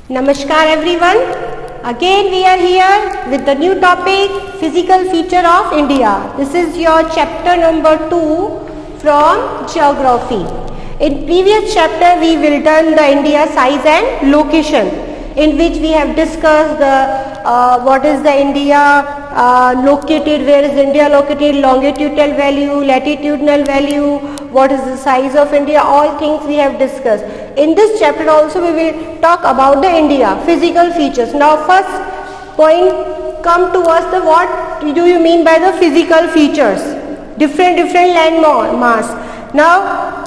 Namaskar everyone. Again we are here with the new topic physical feature of India. This is your chapter number 2 from geography. In previous chapter we will done the India size and location, in which we have discussed the what is the India located, where is India located, longitudinal value, latitudinal value, what is the size of India, all things we have discussed. In this chapter also we will talk about the India physical features. Now first point come to us, the what do you mean by the physical features? Different land mass. Now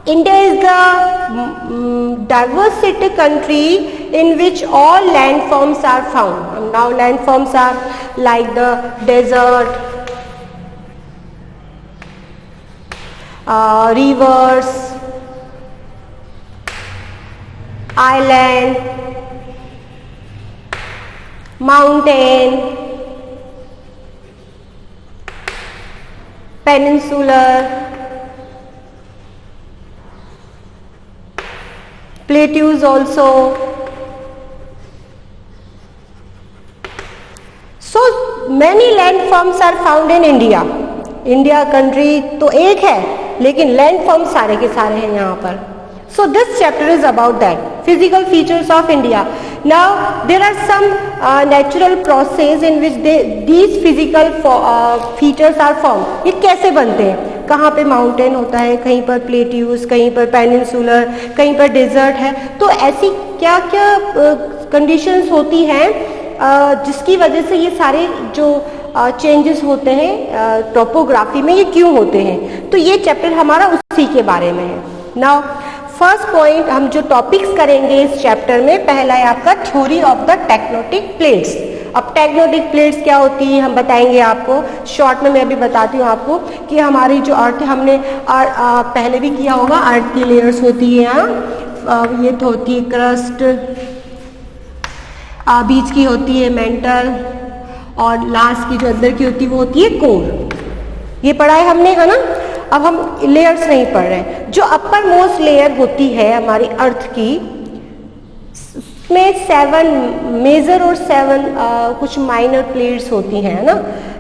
India is the diversity country in which all landforms are found. Now landforms are like the desert, rivers, island, mountain, peninsular, plateaus also. So many landforms are found in India. India country तो एक है, लेकिन landforms सारे के सारे हैं यहाँ पर. So this chapter is about that, physical features of India. Now there are some natural process in which these physical features are formed. ये कैसे बनते हैं? कहाँ पे माउंटेन होता है, कहीं पर प्लेट्यूज, कहीं पर पेनिनसुलर, कहीं पर डेजर्ट है. तो ऐसी क्या क्या कंडीशंस होती हैं जिसकी वजह से ये सारे जो चेंजेस होते हैं टोपोग्राफी में, ये क्यों होते हैं? तो ये चैप्टर हमारा उसी के बारे में है. नाउ फर्स्ट पॉइंट हम जो टॉपिक्स करेंगे इस चैप्टर में, पहला है आपका theory of the tectonic plates. अब टेक्टोनिक प्लेट्स क्या होती है हम बताएंगे आपको. शॉर्ट में मैं अभी बताती हूँ आपको कि हमारी जो अर्थ, हमने पहले भी किया होगा, अर्थ की लेयर्स होती है यहाँ. ये तो होती है क्रस्ट, बीच की होती है मेंटल, और लास्ट की जो अंदर की होती है वो होती है कोर. ये पढ़ा है हमने, है ना. अब हम लेयर्स नहीं पढ़ रहे. जो अपर मोस्ट लेयर होती है हमारी अर्थ की, में 7 मेजर और 7 कुछ माइनर प्लेट्स होती हैं, ना.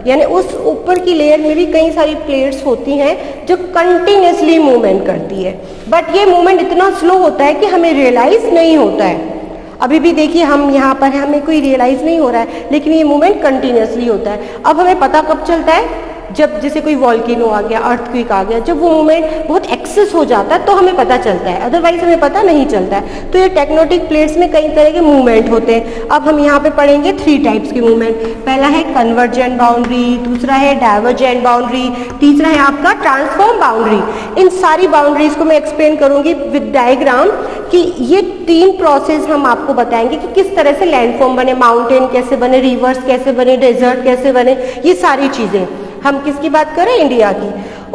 यानी उस ऊपर की लेयर में भी कई सारी प्लेट्स होती हैं जो कंटिन्यूसली मूवमेंट करती है. बट ये मूवमेंट इतना स्लो होता है कि हमें रियलाइज नहीं होता है. अभी भी देखिए हम यहाँ पर हैं, हमें कोई रियलाइज नहीं हो रहा है, लेकिन ये मूवमेंट कंटिन्यूसली होता है. अब हमें पता कब चलता है? जब जैसे कोई वॉल्केनो आ गया, अर्थक्वेक आ गया, जब वो मूवमेंट बहुत एक्सेस हो जाता है तो हमें पता चलता है, अदरवाइज हमें पता नहीं चलता है. तो ये टेक्टोनिक प्लेट्स में कई तरह के मूवमेंट होते हैं. अब हम यहाँ पे पढ़ेंगे 3 टाइप्स के मूवमेंट. पहला है कन्वर्जेंट बाउंड्री, दूसरा है डाइवर्जेंट बाउंड्री, तीसरा है आपका ट्रांसफॉर्म बाउंड्री. इन सारी बाउंड्रीज को मैं एक्सप्लेन करूंगी विद डायग्राम, कि ये 3 प्रोसेस हम आपको बताएंगे कि किस तरह से लैंडफॉर्म बने, माउंटेन कैसे बने, रिवर्स कैसे बने, डेजर्ट कैसे बने, ये सारी चीजें. हम किसकी बात कर रहे हैं? इंडिया की.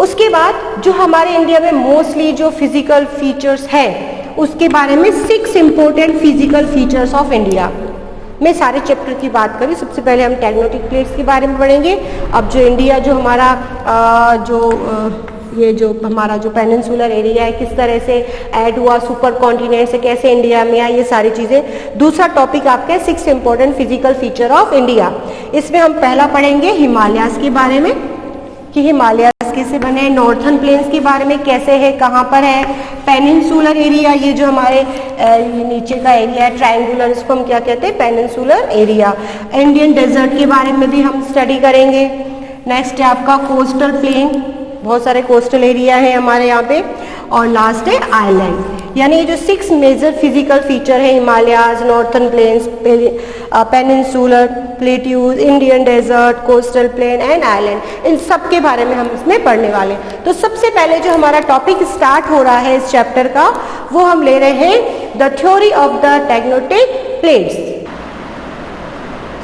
उसके बाद जो हमारे इंडिया में मोस्टली जो फिजिकल फीचर्स है, उसके बारे में 6 important physical features of India. मैं सारे चैप्टर की बात करी. सबसे पहले हम टेक्टोनिक प्लेट्स के बारे में पढ़ेंगे. अब जो इंडिया, जो हमारा ये जो हमारा जो पेनिनसुलर एरिया है, किस तरह से ऐड हुआ सुपर कॉन्टिनेंट से, कैसे इंडिया में आया, ये सारी चीज़ें. दूसरा टॉपिक आपका 6 important physical feature of India. इसमें हम पहला पढ़ेंगे हिमालयास के बारे में, कि हिमालयास कैसे बने, नॉर्थन प्लेन्स के बारे में कैसे है, कहाँ पर है, पेनिनसुलर एरिया, ये जो हमारे नीचे का एरिया है ट्रायंगुलर, इसको हम क्या कहते हैं? Peninsular area. इंडियन डेजर्ट के बारे में भी हम स्टडी करेंगे. नेक्स्ट है आपका कोस्टल प्लेन, बहुत सारे कोस्टल एरिया है हमारे यहाँ पे. और लास्ट है आइलैंड. यानी ये जो 6 मेजर फिजिकल फीचर है, Himalayas, northern plains, peninsular, plateaus, Indian desert, coastal plain and island, इन सब के बारे में हम इसमें पढ़ने वाले. तो सबसे पहले जो हमारा टॉपिक स्टार्ट हो रहा है इस चैप्टर का, वो हम ले रहे हैं the theory of the tectonic plates.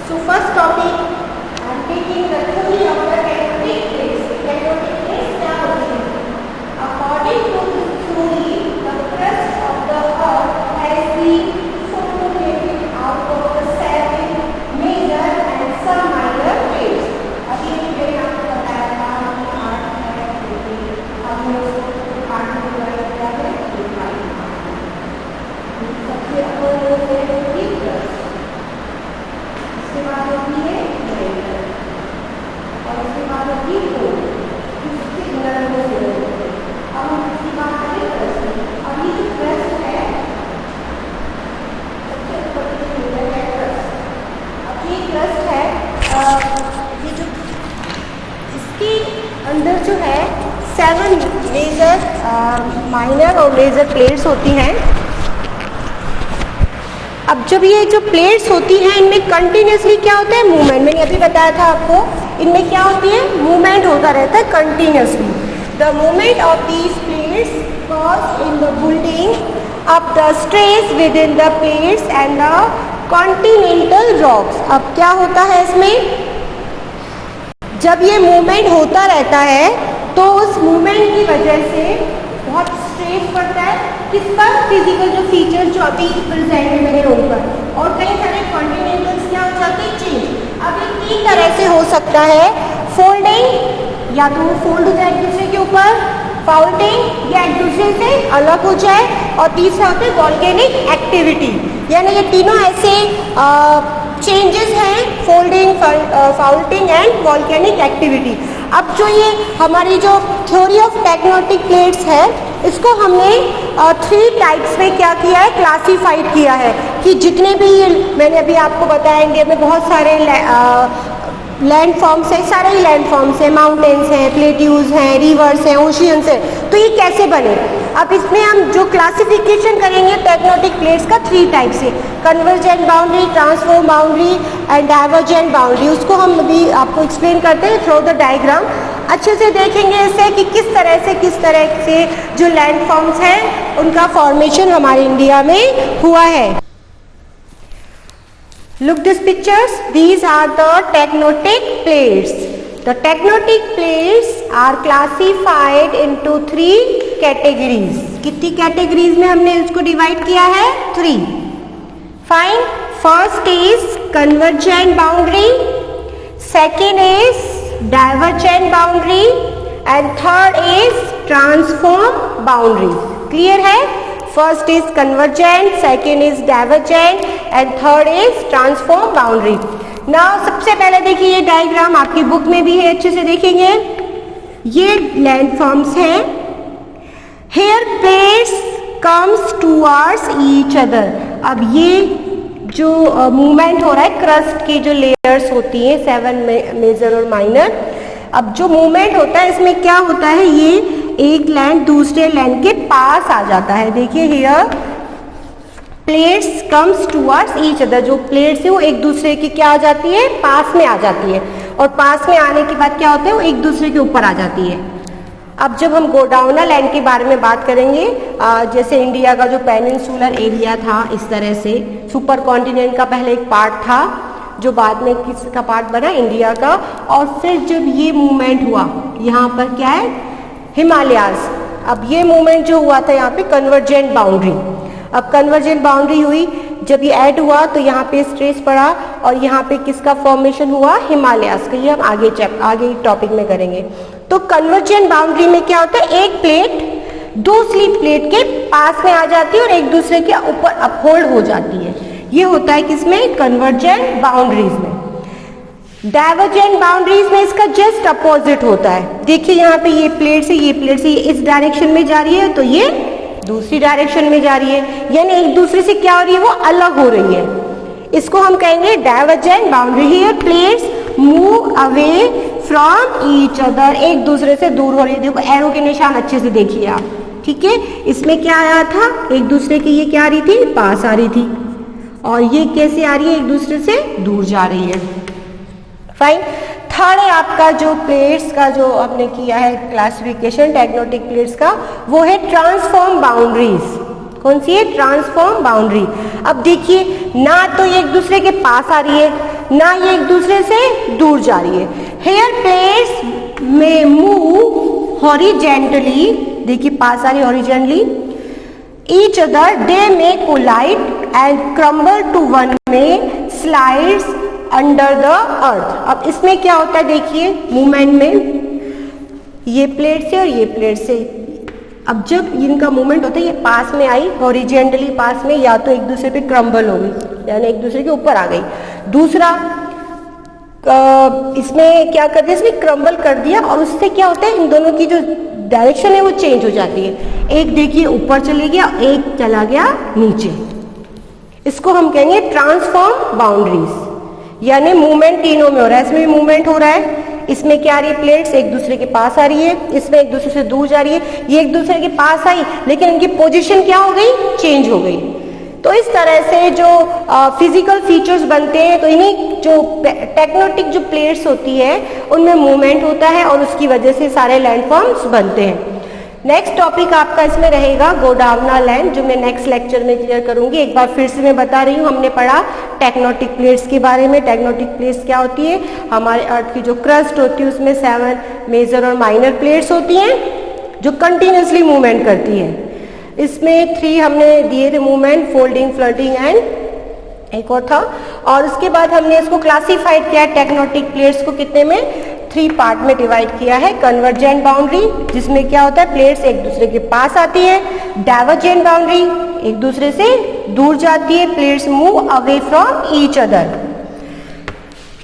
So first topic I am taking the theory of the tectonic plates. Tectonic plates क्या होती है? According to this theory, the crust of the earth has been formulated out of the 7 major and some minor plates. अभी मैंने आपको बताया था कि अर्थ है, हमने उसको पार्ट में डिवाइड किया है. सबसे ऊपर माइनर और मेजर प्लेट्स होती हैं। अब जब ये जो प्लेट्स होती हैं इनमें कंटिन्यूसली क्या होता है, मूवमेंट। मैंने अभी बताया था आपको, इनमें क्या होती है, मूवमेंट होता रहता है continuously. The movement of these plates cause in the building up the stress with in the plates and the continental rocks. अब क्या होता है इसमें, जब ये मूवमेंट होता रहता है तो उस मूवमेंट की वजह से बहुत स्ट्रेस पड़ता है किस पर, फिजिकल जो फीचर्स जो अभी प्रेजेंट में है उन पर, और कई सारे कॉन्टिनेंटल्स क्या हो जाते हैं, चेंज। अब ये तीन तरह से हो सकता है, फोल्डिंग, या तो वो फोल्ड हो जाए एक दूसरे के ऊपर, फाउल्टिंग या एक दूसरे से अलग हो जाए, और तीसरा होता है वॉल्केनिक एक्टिविटी। यानी ये तीनों ऐसे चेंजेस हैं, फोल्डिंग, फाउल्टिंग एंड वॉल्केनिक एक्टिविटी। अब जो ये हमारी जो थ्योरी ऑफ टेक्टोनिक प्लेट्स है, इसको हमने 3 टाइप्स में क्या किया है, क्लासिफाइड किया है। कि जितने भी ये मैंने अभी आपको बताया, इंडिया में बहुत सारे लैंड फॉर्म्स है, सारे ही लैंड फॉर्म्स हैं, माउंटेन्स हैं, प्लेट्यूज हैं, रिवर्स हैं, ओशियंस हैं, तो ये कैसे बने। अब इसमें हम जो क्लासिफिकेशन करेंगे टेक्टोनिक प्लेट्स का 3 टाइप से, convergent boundary, transform boundary and divergent boundary. उसको हम अभी आपको एक्सप्लेन करते हैं थ्रू द डायग्राम। अच्छे से देखेंगे इसे कि किस तरह से जो लैंड फॉर्म्स हैं उनका फॉर्मेशन हमारे इंडिया में हुआ है। Look these pictures. These are the tectonic plates. The tectonic plates are classified into 3 categories. कितनी categories में हमने इसको divide किया है, 3. Fine. First is convergent boundary. Second is divergent boundary. And third is transform boundary. Clear है? First is convergent, second is divergent and third is transform boundary. Now सबसे पहले देखिए ये डायग्राम आपकी बुक में भी है, अच्छे से देखेंगे। ये लैंडफॉर्म्स हैं। Here plates comes towards each other. अब ये जो मूवमेंट हो रहा है, क्रस्ट की जो लेयर्स होती हैं 7 मेजर और माइनर, अब जो मूवमेंट होता है इसमें क्या होता है, ये एक लैंड दूसरे लैंड के पास आ जाता है। देखिए here plates comes towards each other, जो प्लेट्स है वो एक दूसरे की क्या आ जाती है, पास में आ जाती है, और पास में आने के बाद क्या होता है, वो एक दूसरे के ऊपर आ जाती है। अब जब हम गोडाउना लैंड के बारे में बात करेंगे, जैसे इंडिया का जो पेनिनसुलर एरिया था, इस तरह से सुपर कॉन्टिनेंट का पहले एक पार्ट था जो बाद में किसका पार्ट बना, इंडिया का। और फिर जब ये मूवमेंट हुआ, यहाँ पर क्या है, हिमालयाज। अब ये मूवमेंट जो हुआ था यहाँ पे कन्वर्जेंट बाउंड्री। अब कन्वर्जेंट बाउंड्री हुई, जब ये ऐड हुआ तो यहाँ पे स्ट्रेस पड़ा और यहाँ पे किसका फॉर्मेशन हुआ, हिमालयाज का। ये हम आगे टॉपिक में करेंगे। तो कन्वर्जेंट बाउंड्री में क्या होता है, एक प्लेट दूसरी प्लेट के पास में आ जाती है और एक दूसरे के ऊपर अपहोल्ड हो जाती है। ये होता है किसमें, कन्वर्जेंट बाउंड्रीज में। डाइवर्जेंट बाउंड्रीज में इसका जस्ट अपोजिट होता है। देखिए यहाँ पे ये प्लेट से ये प्लेट से इस डायरेक्शन में जा रही है, तो ये दूसरी डायरेक्शन में जा रही है, यानी एक दूसरे से क्या हो रही है, वो अलग हो रही है। इसको हम कहेंगे divergent boundary. Here plates move away from each other, एक दूसरे से दूर हो रही है। देखो एरो के निशान अच्छे से देखिए आप, ठीक है। इसमें क्या आया था, एक दूसरे की ये क्या आ रही थी, पास आ रही थी, और ये कैसे आ रही है, एक दूसरे से दूर जा रही है। फाइन। थर्ड है आपका जो प्लेट्स का जो आपने किया है क्लासिफिकेशन टेक्टोनिक प्लेट्स का, वो है ट्रांसफॉर्म बाउंड्रीज। कौन सी है, ट्रांसफॉर्म बाउंड्री। अब देखिए ना तो ये एक दूसरे के पास आ रही है, ना ये एक दूसरे से दूर जा रही है। हेयर प्लेट्स में मूव हॉरिजेंटली, देखिए पास आ रही हॉरिजेंटली, ईच अदर दे में collide and crumble to one में स्लाइड्स अंडर द अर्थ। अब इसमें क्या होता है, देखिए मूवमेंट में ये प्लेट से और ये प्लेट से, अब जब इनका मूवमेंट होता है, ये पास में आई हॉरिजेंटली पास में, या तो एक दूसरे पे क्रम्बल हो गई, यानी एक दूसरे के ऊपर आ गई। दूसरा इसमें क्या कर दिया, इसमें क्रम्बल कर दिया, और उससे क्या होता है, इन दोनों की जो डायरेक्शन है वो चेंज हो जाती है। एक देखिए ऊपर चले गया, एक चला गया नीचे। इसको हम कहेंगे ट्रांसफॉर्म बाउंड्रीज, यानी मूवमेंट तीनों में हो रहा है। इसमें भी मूवमेंट हो रहा है, इसमें क्या आ रही है, प्लेट्स एक दूसरे के पास आ रही है, इसमें एक दूसरे से दूर जा रही है, ये एक दूसरे के पास आई लेकिन इनकी पोजीशन क्या हो गई, चेंज हो गई। तो इस तरह से जो फिजिकल फीचर्स बनते हैं, तो इन्हीं जो टेक्टोनिक जो प्लेट्स होती है उनमें मूवमेंट होता है और उसकी वजह से सारे लैंडफॉर्म्स बनते हैं। नेक्स्ट टॉपिक आपका इसमें रहेगा गोंडवाना लैंड, जो मैं नेक्स्ट लेक्चर में क्लियर करूंगी। एक बार फिर से मैं बता रही हूँ, हमने पढ़ा टेक्टोनिक प्लेट्स के बारे में। टेक्टोनिक प्लेट्स क्या होती है, हमारे अर्थ की जो क्रस्ट होती है उसमें 7 मेजर और माइनर प्लेट्स होती हैं जो कंटिन्यूसली मूवमेंट करती है। इसमें 3 हमने दिए थे मूवमेंट, फोल्डिंग, फ्लटिंग एंड एक और था। और उसके बाद हमने इसको क्लासिफाइड किया टेक्टोनिक प्लेट्स को कितने में, 3 पार्ट में डिवाइड किया है। कन्वर्जेंट बाउंड्री, जिसमें क्या होता है, प्लेट्स एक दूसरे के पास आती है। डाइवर्जेंट बाउंड्री, एक दूसरे से दूर जाती है, plates move away from each other.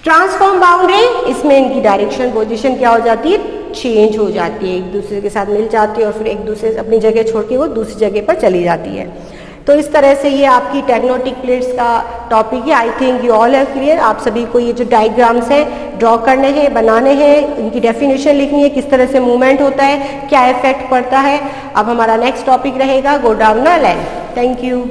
Transform boundary, इसमें इनकी डायरेक्शन पोजीशन क्या हो जाती है, चेंज हो जाती है, एक दूसरे के साथ मिल जाती है और फिर एक दूसरे अपनी जगह छोड़ के वो दूसरी जगह पर चली जाती है। तो इस तरह से ये आपकी टेक्टोनिक प्लेट्स का टॉपिक है। I think you all have clear. आप सभी को ये जो डायग्राम्स हैं ड्रॉ करने हैं, बनाने हैं, इनकी डेफिनेशन लिखनी है, किस तरह से मूवमेंट होता है, क्या इफेक्ट पड़ता है। अब हमारा नेक्स्ट टॉपिक रहेगा गोंडवाना लैंड। Thank you.